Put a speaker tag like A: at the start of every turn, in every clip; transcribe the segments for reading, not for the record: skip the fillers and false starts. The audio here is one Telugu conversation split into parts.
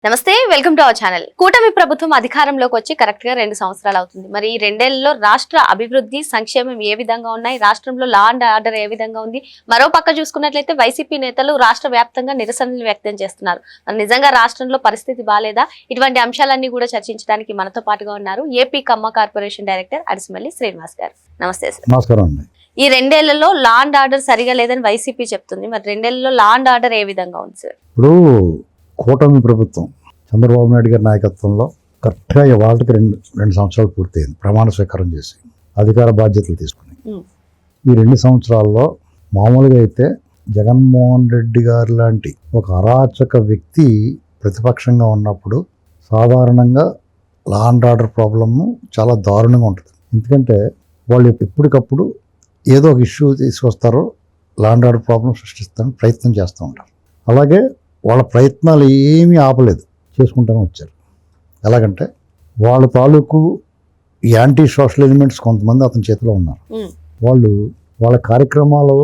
A: నమస్తే, వెల్కమ్ టు అవర్ ఛానల్. కూటమి ప్రభుత్వం అధికారంలోకి వచ్చి కరెక్ట్ గా 2 సంవత్సరాలు అవుతుంది. మరి ఈ 2 ఏళ్లలో రాష్ట్ర అభివృద్ధి సంక్షేమం ఏ విధంగా ఉన్నాయి, రాష్ట్రంలో లా అండ్ ఆర్డర్ ఏ విధంగా ఉంది, మరో పక్క చూసుకున్నట్లయితే వైసీపీ నేతలు రాష్ట్ర వ్యాప్తంగా నిరసనలు వ్యక్తం చేస్తున్నారు. మరి నిజంగా రాష్ట్రంలో పరిస్థితి బాలేదా? ఇటువంటి అంశాలన్నీ కూడా చర్చించడానికి మనతో పాటుగా ఉన్నారు ఏపీ కమ్మ కార్పొరేషన్ డైరెక్టర్ అడిసిమల్లి శ్రీనివాస్ గారు. నమస్తే సార్.
B: నమస్కారం అండి.
A: ఈ 2 ఏళ్లలో లా అండ్ ఆర్డర్ సరిగా లేదని వైసీపీ చెప్తుంది. మరి 2 ఏళ్లలో లా అండ్ ఆర్డర్ ఏ విధంగా ఉంది సార్?
B: ఇప్పుడు కూటమి ప్రభుత్వం చంద్రబాబు నాయుడు గారి నాయకత్వంలో కరెక్ట్గా వాళ్ళకి రెండు సంవత్సరాలు పూర్తయింది ప్రమాణ స్వీకారం చేసి అధికార బాధ్యతలు తీసుకుని. ఈ 2 సంవత్సరాల్లో మామూలుగా అయితే జగన్మోహన్ రెడ్డి గారు లాంటి ఒక అరాచక వ్యక్తి ప్రతిపక్షంగా ఉన్నప్పుడు సాధారణంగా లా అండ్ ఆర్డర్ ప్రాబ్లము చాలా దారుణంగా ఉంటుంది. ఎందుకంటే వాళ్ళు ఎప్పటికప్పుడు ఏదో ఒక ఇష్యూ తీసుకొస్తారో లా అండ్ ఆర్డర్ ప్రాబ్లం సృష్టిస్తానికి ప్రయత్నం చేస్తూ ఉంటారు. అలాగే వాళ్ళ ప్రయత్నాలు ఏమీ ఆపలేదు, చేసుకుంటూనే వచ్చారు. ఎలాగంటే వాళ్ళ తాలూకు యాంటీ సోషల్ ఎలిమెంట్స్ కొంతమంది అతని చేతిలో ఉన్నారు. వాళ్ళు వాళ్ళ కార్యక్రమాలు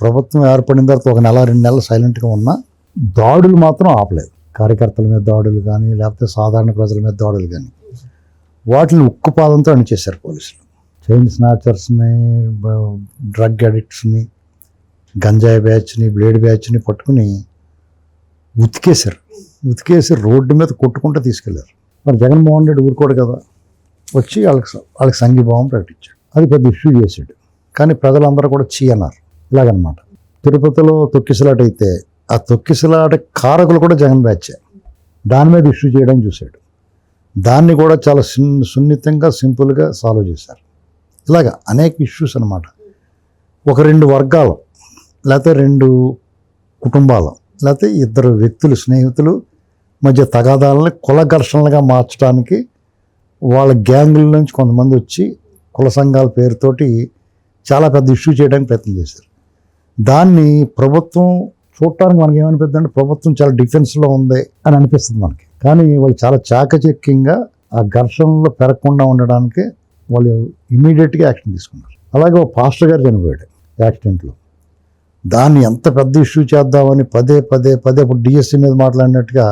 B: ప్రభుత్వం ఏర్పడిన తర్వాత 1 నెల 2 నెలలు సైలెంట్గా ఉన్నా దాడులు మాత్రం ఆపలేదు. కార్యకర్తల మీద దాడులు కానీ లేకపోతే సాధారణ ప్రజల మీద దాడులు కానీ వాటిని ఉక్కుపాదంతో అణిచేశారు పోలీసులు. చైన్ స్నాచర్స్ని, డ్రగ్ అడిక్ట్స్ని, గంజాయి బ్యాచ్ని, బ్లేడ్ బ్యాచ్ని పట్టుకుని ఉతికేసి రోడ్డు మీద కొట్టుకుంటూ తీసుకెళ్లారు. మరి జగన్మోహన్ రెడ్డి ఊరుకోడు కదా, వచ్చి వాళ్ళకి సంఘీభావం ప్రకటించాడు. అది పెద్ద ఇష్యూ చేశాడు. కానీ ప్రజలందరూ కూడా చీ అన్నారు. ఇలాగనమాట. తిరుపతిలో తొక్కిసలాట అయితే ఆ తొక్కిసలాట కారకులు కూడా జగన్ బ్యాచే. దాని మీద ఇష్యూ చేయడానికి చూశాడు. దాన్ని కూడా చాలా సున్నితంగా సింపుల్గా సాల్వ్ చేశారు. ఇలాగా అనేక ఇష్యూస్ అనమాట. ఒక 2 వర్గాలు లేకపోతే 2 కుటుంబాలు లేకపోతే 2 వ్యక్తులు, స్నేహితులు మధ్య తగాదాలని కుల ఘర్షణలుగా మార్చడానికి వాళ్ళ గ్యాంగుల నుంచి కొంతమంది వచ్చి కుల సంఘాల పేరుతోటి చాలా పెద్ద ఇష్యూ చేయడానికి ప్రయత్నం చేశారు. దాన్ని ప్రభుత్వం చూడటానికి మనకి ఏమనిపిస్తుంది అంటే ప్రభుత్వం చాలా డిఫెన్స్లో ఉంది అని అనిపిస్తుంది మనకి. కానీ వాళ్ళు చాలా చాకచక్యంగా ఆ ఘర్షణలో పెరగకుండా ఉండడానికి వాళ్ళు ఇమీడియట్గా యాక్షన్ తీసుకున్నారు. అలాగే ఒక పాస్టర్ గారు చనిపోయాడు యాక్సిడెంట్లో. దాన్ని ఎంత పెద్ద ఇష్యూ చేద్దామని పదే ఇప్పుడు డిఎస్సీ మీద మాట్లాడినట్టుగా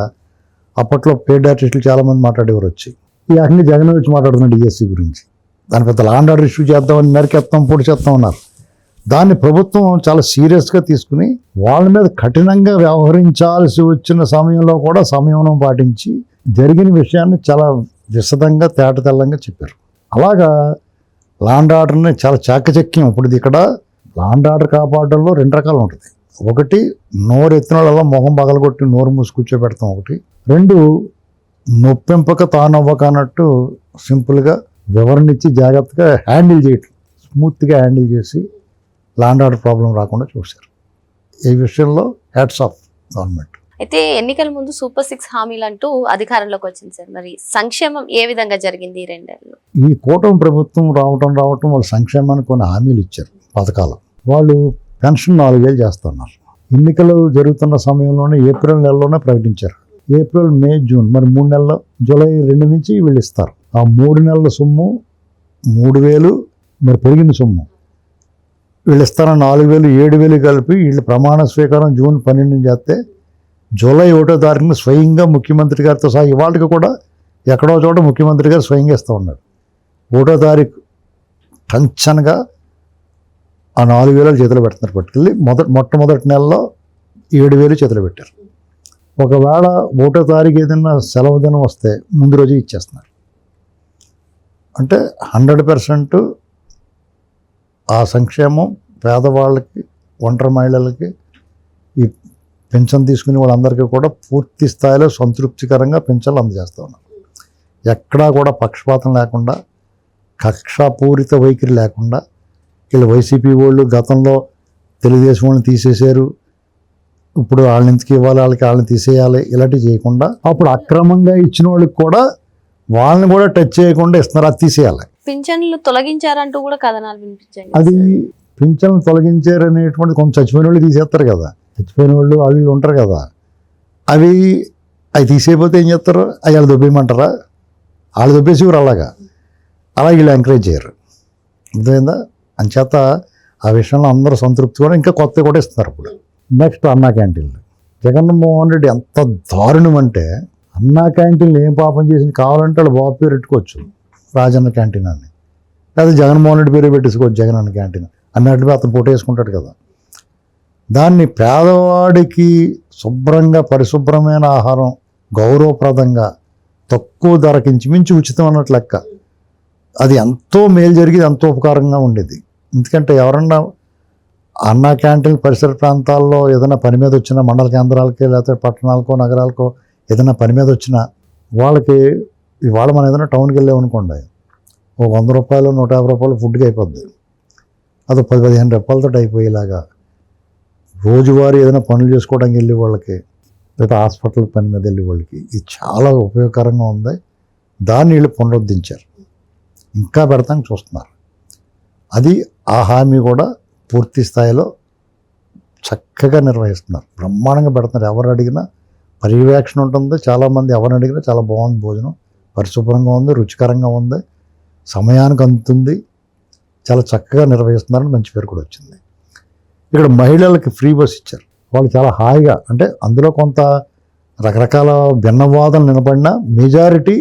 B: అప్పట్లో పేడ్ ఆర్టిస్టులు చాలామంది మాట్లాడేవారు వచ్చి ఈ అన్ని జగన్ వచ్చి మాట్లాడుతున్నాడు డిఎస్సీ గురించి. దాని పెద్ద లా అండ్ ఆర్డర్ ఇష్యూ చేద్దామని నరికేస్తాం, పొడి చేస్తాం అన్నారు. దాన్ని ప్రభుత్వం చాలా సీరియస్గా తీసుకుని వాళ్ళ మీద కఠినంగా వ్యవహరించాల్సి వచ్చిన సమయంలో కూడా సంయమనం పాటించి జరిగిన విషయాన్ని చాలా విశదంగా తేటతెల్లంగా చెప్పారు. అలాగా లా అండ్ ఆర్డర్ని చాలా చాకచక్యం. ఇప్పుడు ఇక్కడ లా అండ్ ఆర్డర్ కాపాడడంలో 2 రకాలు ఉంటుంది. ఒకటి నోరు ఎత్తిన వాళ్ళ మొహం పగలగొట్టి నోరు మూసి కూర్చోబెడతాం. ఒకటి 2 నొప్పెంపక తానవ్వక అన్నట్టు సింపుల్గా వివరణ ఇచ్చి జాగ్రత్తగా హ్యాండిల్ చేయటం, స్మూత్గా హ్యాండిల్ చేసి లా అండ్ ఆర్డర్ ప్రాబ్లం రాకుండా చూశారు. ఈ విషయంలో హ్యాట్స్ ఆఫ్ గవర్నమెంట్.
A: అయితే ఎన్నికల ముందు సూపర్ 6 హామీలు అంటూ అధికారంలోకి వచ్చింది సార్. మరి సంక్షేమం ఏ విధంగా జరిగింది ఈ 2 ఏళ్లలో?
B: ఈ కూటమి ప్రభుత్వం రావటం వాళ్ళు సంక్షేమానికి కొన్ని హామీలు ఇచ్చారు, పథకాలు. వాళ్ళు పెన్షన్ 4,000 చేస్తున్నారు. ఎన్నికలు జరుగుతున్న సమయంలోనే ఏప్రిల్ నెలలోనే ప్రకటించారు. ఏప్రిల్, మే, జూన్, మరి 3 నెలలు, జూలై 2 నుంచి వీళ్ళు ఇస్తారు. ఆ 3 నెలల సొమ్ము 3,000, మరి పెరిగిన సొమ్ము వీళ్ళు ఇస్తారని 4,000, 7,000 కలిపి వీళ్ళు ప్రమాణ స్వీకారం జూన్ 12 చేస్తే జూలై 1వ తారీఖున స్వయంగా ముఖ్యమంత్రి గారితో సహా ఇవాళకి కూడా ఎక్కడో చోట ముఖ్యమంత్రి గారు స్వయంగా ఇస్తూ ఉన్నాడు. 1వ తారీఖు టంచనగా ఆ 4,000 చేతులు పెడుతున్నారు. పట్టుకెళ్ళి మొట్టమొదటి నెలలో 7,000 చేతులు పెట్టారు. ఒకవేళ 1వ తారీఖు ఏదైనా సెలవు దినం వస్తే ముందు రోజు ఇచ్చేస్తున్నారు. అంటే 100% ఆ సంక్షేమం పేదవాళ్ళకి, ఒంటరి మహిళలకి, ఈ పెన్షన్ తీసుకునే వాళ్ళందరికీ కూడా పూర్తి స్థాయిలో సంతృప్తికరంగా పెన్షన్లు అందజేస్తూ ఉన్నారు. ఎక్కడా కూడా పక్షపాతం లేకుండా, కక్షాపూరిత వైఖరి లేకుండా. వీళ్ళు వైసీపీ వాళ్ళు గతంలో తెలుగుదేశం వాళ్ళని తీసేశారు, ఇప్పుడు వాళ్ళని ఎందుకు ఇవ్వాలి, వాళ్ళని తీసేయాలి, ఇలాంటివి చేయకుండా అప్పుడు అక్రమంగా ఇచ్చిన వాళ్ళకి కూడా వాళ్ళని కూడా టచ్ చేయకుండా ఇస్తున్నారు. అది తీసేయాలి.
A: పింఛన్లు తొలగించారంటూ కూడా కథనాలు వినిపించాయి.
B: అది పింఛన్లు తొలగించారు అనేటువంటి కొంచెం చచ్చిపోయిన వాళ్ళు తీసేస్తారు కదా, చచ్చిపోయిన వాళ్ళు వాళ్ళు ఉంటారు కదా, అవి తీసేయకపోతే ఏం చేస్తారు? వాళ్ళు దొబ్బేయమంటారా? వాళ్ళు దొబ్బేసి అలాగా వీళ్ళు ఎంకరేజ్ చేయరు. అర్థమైందా? అంచేత ఆ విషయంలో అందరూ సంతృప్తి కూడా ఇంకా కొత్త కూడా ఇస్తున్నారు. ఇప్పుడు నెక్స్ట్ అన్నా క్యాంటీన్లు. జగన్మోహన్ రెడ్డి ఎంత దారుణం అంటే అన్నా క్యాంటీన్లు ఏం పాపం చేసింది కావాలంటే వాళ్ళు బాబు పేరు పెట్టుకోవచ్చు, రాజన్న క్యాంటీన్ అని, లేదా జగన్మోహన్ రెడ్డి పేరు పెట్టేసుకోవచ్చు జగన్ అన్న క్యాంటీన్ అన్నట్టు అతను ఫోటో వేసుకుంటాడు కదా. దాన్ని పేదవాడికి శుభ్రంగా పరిశుభ్రమైన ఆహారం గౌరవప్రదంగా తక్కువ ధరకి ఇంచుమించు ఉచితం అన్నట్టు లెక్క, అది ఎంతో మేలు జరిగేది, ఎంతో ఉపకారంగా ఉండేది. ఎందుకంటే ఎవరన్నా అన్నా క్యాంటీన్ పరిసర ప్రాంతాల్లో ఏదైనా పని మీద వచ్చినా, మండల కేంద్రాలకి లేకపోతే పట్టణాలకో నగరాలకో ఏదైనా పని మీద వచ్చినా వాళ్ళకి ఇవాళ మనం ఏదైనా టౌన్కి వెళ్ళామనుకోండి, ఒక 100 రూపాయలు 150 రూపాయలు ఫుడ్కి అయిపోద్ది, అది 10-15 రూపాయలతో అయిపోయేలాగా రోజువారీ ఏదైనా పనులు చేసుకోవడానికి వెళ్ళే వాళ్ళకి లేదా హాస్పిటల్ పని మీద వెళ్ళే వాళ్ళకి ఇది చాలా ఉపయోగకరంగా ఉంది. దాన్ని వీళ్ళు పునరుద్ధరించారు, ఇంకా పెడతానికి చూస్తున్నారు. అది ఆ హామీ కూడా పూర్తి స్థాయిలో చక్కగా నిర్వహిస్తున్నారు, బ్రహ్మాండంగా పెడుతున్నారు. ఎవరు అడిగినా పర్యవేక్షణ ఉంటుంది, చాలామంది ఎవరిని అడిగినా చాలా బాగుంది భోజనం, పరిశుభ్రంగా ఉంది, రుచికరంగా ఉంది, సమయానికి అందుతుంది, చాలా చక్కగా నిర్వహిస్తున్నారని మంచి పేరు కూడా వచ్చింది. ఇక్కడ మహిళలకి ఫ్రీ బస్ ఇచ్చారు, వాళ్ళు చాలా హాయిగా, అంటే అందులో కొంత రకరకాల భిన్నవాదనలు నిలబడినా మెజారిటీ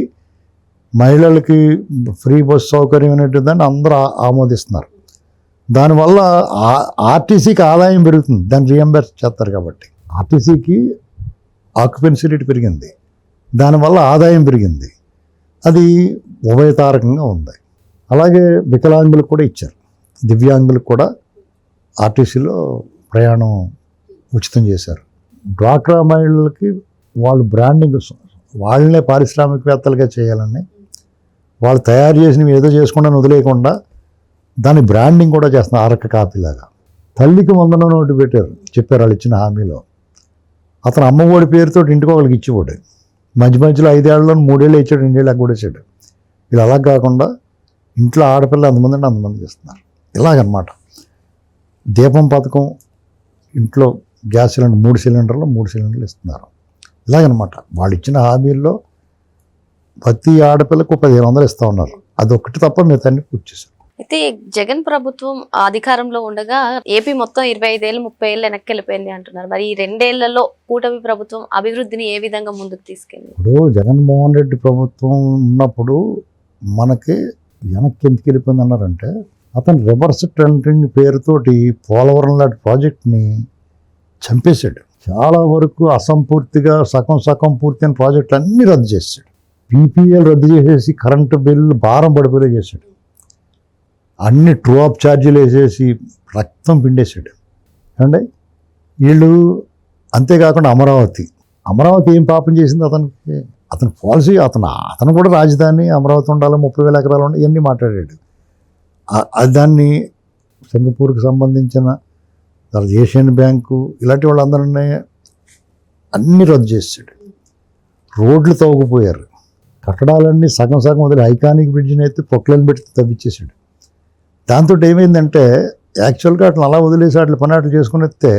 B: మహిళలకి ఫ్రీ బస్ సౌకర్యం అనేటిదని అందరూ ఆమోదిస్తున్నారు. దానివల్ల ఆర్టీసీకి ఆదాయం పెరుగుతుంది, దాన్ని రీఎంబర్స్ చేస్తారు కాబట్టి. ఆర్టీసీకి ఆక్యుపెన్సీ రేట్ పెరిగింది, దానివల్ల ఆదాయం పెరిగింది, అది ఉభయతారకంగా ఉంది. అలాగే వికలాంగులకు కూడా ఇచ్చారు, దివ్యాంగులకు కూడా ఆర్టీసీలో ప్రయాణం ఉచితం చేశారు. డ్వాక్రా మహిళలకి వాళ్ళు బ్రాండింగ్, వాళ్ళనే పారిశ్రామికవేత్తలుగా చేయాలని, వాళ్ళు తయారు చేసినవి ఏదో చేసుకుండా వదిలేయకుండా దాని బ్రాండింగ్ కూడా చేస్తున్నారు, అరక కాపీలాగా. తల్లికి వందనం నోటు పెట్టారు, చెప్పారు వాళ్ళు ఇచ్చిన హామీలో. అతను అమ్మఒడి పేరుతో ఇంటికి ఒకరికి ఇచ్చేవాడు, మధ్యలో 5 ఏళ్ళలో 3 ఏళ్ళు ఇచ్చాడు, 2 ఏళ్ళు కూడా. వీళ్ళు అలా కాకుండా ఇంట్లో ఆడపిల్ల అంతమంది అంటే అంతమందికి ఇస్తున్నారు. ఇలాగనమాట దీపం పథకం, ఇంట్లో గ్యాస్ సిలిండర్ 3 సిలిండర్లు ఇస్తున్నారు. ఇలాగనమాట వాళ్ళు ఇచ్చిన హామీల్లో ప్రతి ఆడపిల్లకు 1500 ఇస్తూ ఉన్నారు. అదొకటి తప్ప మిగతాన్ని పూర్తి చేశారు.
A: అయితే జగన్ ప్రభుత్వం అధికారంలో ఉండగా ఏపీ మొత్తం 25 ఏళ్ళు 30 ఏళ్ళు వెనక్కి వెళ్ళిపోయింది అంటున్నారు. మరి ఈ 2 ఏళ్లలో కూటమి ప్రభుత్వం అభివృద్ధిని ఏ విధంగా ముందుకు తీసుకెళ్ళింది?
B: ఇప్పుడు జగన్మోహన్ రెడ్డి ప్రభుత్వం ఉన్నప్పుడు మనకి వెనక్కి ఎందుకు వెళ్ళిపోయింది అన్నారంటే, అతను రివర్స్ టెండరింగ్ పేరుతోటి పోలవరం లాంటి ప్రాజెక్ట్ని చంపేశాడు. చాలా వరకు అసంపూర్తిగా సగం పూర్తయిన ప్రాజెక్టులు అన్నీ రద్దు చేశాడు. పీపీఎల్ రద్దు చేసేసి కరెంటు బిల్లు భారం పడిపోలే చేశాడు. అన్ని ట్రూ ఆఫ్ ఛార్జీలు వేసేసి రక్తం పిండేశాడు. అంటే వీళ్ళు అంతేకాకుండా అమరావతి ఏం పాపం చేసింది అతనికి? అతని పాలసీ, అతను కూడా రాజధాని అమరావతి ఉండాలి, 30,000 ఎకరాలు ఉండాలి, ఇవన్నీ మాట్లాడాడు. దాన్ని సింగపూర్కి సంబంధించిన తర్వాత ఏషియన్ బ్యాంకు ఇలాంటి వాళ్ళందరినీ అన్నీ రద్దు చేశాడు. రోడ్లు తవ్వుకుపోయారు, కట్టడాలన్నీ సగం వదిలి ఐకానిక్ బ్రిడ్జిని అయితే పొక్లైన్ పెట్టి తవ్విచ్చేసాడు. దాంతో ఏమైందంటే యాక్చువల్గా అట్లా అలా వదిలేసి అట్లా పని అట్లు చేసుకుని వస్తే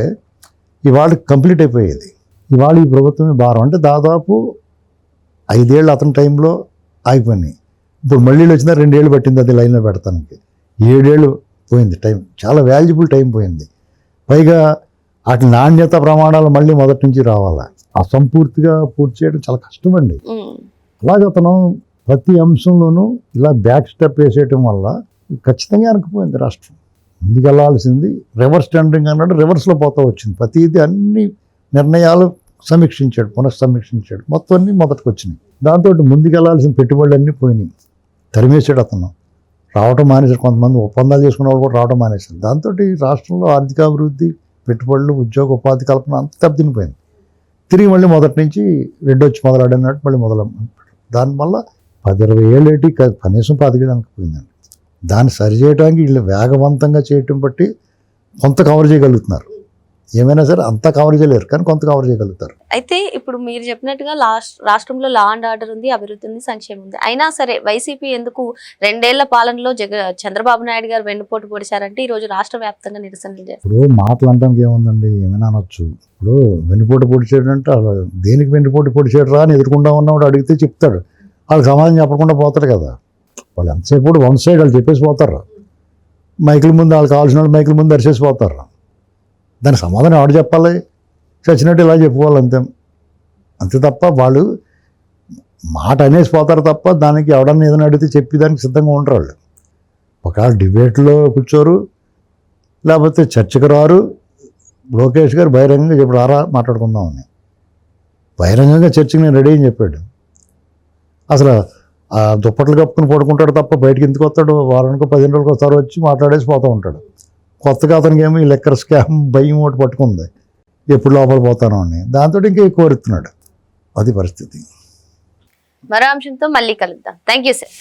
B: ఇవాళ కంప్లీట్ అయిపోయేది. ఇవాళ ఈ ప్రభుత్వమే భారం. అంటే దాదాపు 5 ఏళ్ళు అతని టైంలో ఆగిపోయినాయి. ఇప్పుడు మళ్ళీ వచ్చినా 2 ఏళ్ళు పట్టింది అది లైన్లో పెడతానికి. 7 ఏళ్ళు పోయింది టైం, చాలా వాల్యుబుల్ టైం పోయింది. పైగా వాటి నాణ్యత ప్రమాణాలు మళ్ళీ మొదటి నుంచి రావాలా, అసంపూర్తిగా పూర్తి చేయడం చాలా కష్టమండి. అలాగే అతను ప్రతి అంశంలోనూ ఇలా బ్యాక్ స్టెప్ వేసేయటం వల్ల ఖచ్చితంగా వెనకపోయింది రాష్ట్రం. ముందుకెళ్లాల్సింది రివర్స్ టెండరింగ్ అన్నాడు, రివర్స్లో పోతా వచ్చింది. ప్రతిదీ అన్ని నిర్ణయాలు పునఃసమీక్షించాడు, మొత్తం అన్నీ మొదటికి వచ్చినాయి. దాంతో ముందుకెళ్లాల్సిన పెట్టుబడులు అన్నీ పోయినాయి, తరిమేశాడు అతను. రావటం మానేశారు, కొంతమంది ఒప్పందాలు చేసుకున్న వాళ్ళు కూడా రావటం మానేశారు. దాంతో రాష్ట్రంలో ఆర్థికాభివృద్ధి, పెట్టుబడులు, ఉద్యోగ ఉపాధి కల్పన అంత దెబ్బతినిపోయింది. తిరిగి మళ్ళీ మొదటి నుంచి రెడ్డి వచ్చి మొదలాడినట్టు మళ్ళీ దానివల్ల 10-20 ఏళ్ళేటి కనీసం 25 ఏళ్ళు పోయిందండి. దాన్ని సరిచేయడానికి వీళ్ళు వేగవంతంగా చేయటం బట్టి కొంత కవర్ చేయగలుగుతున్నారు. ఏమైనా సరే అంతా కవర్ చేయలేరు, కానీ కొంత కవర్ చేయగలుగుతారు.
A: అయితే ఇప్పుడు మీరు చెప్పినట్టుగా రాష్ట్రంలో లా అండ్ ఆర్డర్ ఉంది, అభివృద్ధి ఉంది, సంక్షేమం ఉంది. అయినా సరే వైసీపీ ఎందుకు 2 ఏళ్ల పాలనలో చంద్రబాబు నాయుడు గారు వెన్నుపోటు పొడిచారంటే ఈ రోజు రాష్ట్ర వ్యాప్తంగా నిరసనలు చేస్తారు.
B: ఇప్పుడు మాటలు అంటానికి ఏముందండి, ఏమైనా అనొచ్చు. ఇప్పుడు వెన్నుపోటు పొడిచాడు అంటే దేనికి వెన్నుపోటు పొడిచాడు రా అని ఎదుర్కొంటా ఉన్నవాడు అడిగితే చెప్తాడు, వాళ్ళు సమాధానం చెప్పకుండా పోతారు కదా. వాళ్ళు ఎంతసేపు కూడా వన్ సైడ్ వాళ్ళు చెప్పేసి పోతారు, మైకుల ముందు వాళ్ళు కావాల్సిన వాళ్ళు మైకుల ముందు అరిచేసి పోతారు. దానికి సమాధానం ఎవడు చెప్పాలి? చచ్చినట్టు ఇలా చెప్పుకోవాలి అంతే తప్ప వాళ్ళు మాట అనేసి పోతారు తప్ప దానికి ఎవడన్నా ఏదైనా అడిగితే చెప్పేదానికి సిద్ధంగా ఉండరు వాళ్ళు. ఒకవేళ డిబేట్లో కూర్చోరు, లేకపోతే చర్చకు రారు. లోకేష్ గారు బహిరంగంగా చెప్పాడు, రారా మాట్లాడుకుందామని. బహిరంగంగా చర్చకి నేను రెడీ అని చెప్పాడు. అసలు ఆ దుప్పట్లు కప్పుకుని పడుకుంటాడు తప్ప బయటకు ఎందుకు వస్తాడు? వారానికి 15 రోజులకు ఒకసారి వచ్చి మాట్లాడేసి పోతూ ఉంటాడు. కొత్తగా అతనికి ఏమో ఈ లెక్కర్ స్కామ్ భయం ఒకటి పట్టుకుంది, ఎప్పుడు లోపల పోతాను అని. దాంతో ఇంకా కోరుతున్నాడు. అది పరిస్థితి.
A: మరో అంశంతో మళ్ళీ కలుద్దాం. Thank you sir.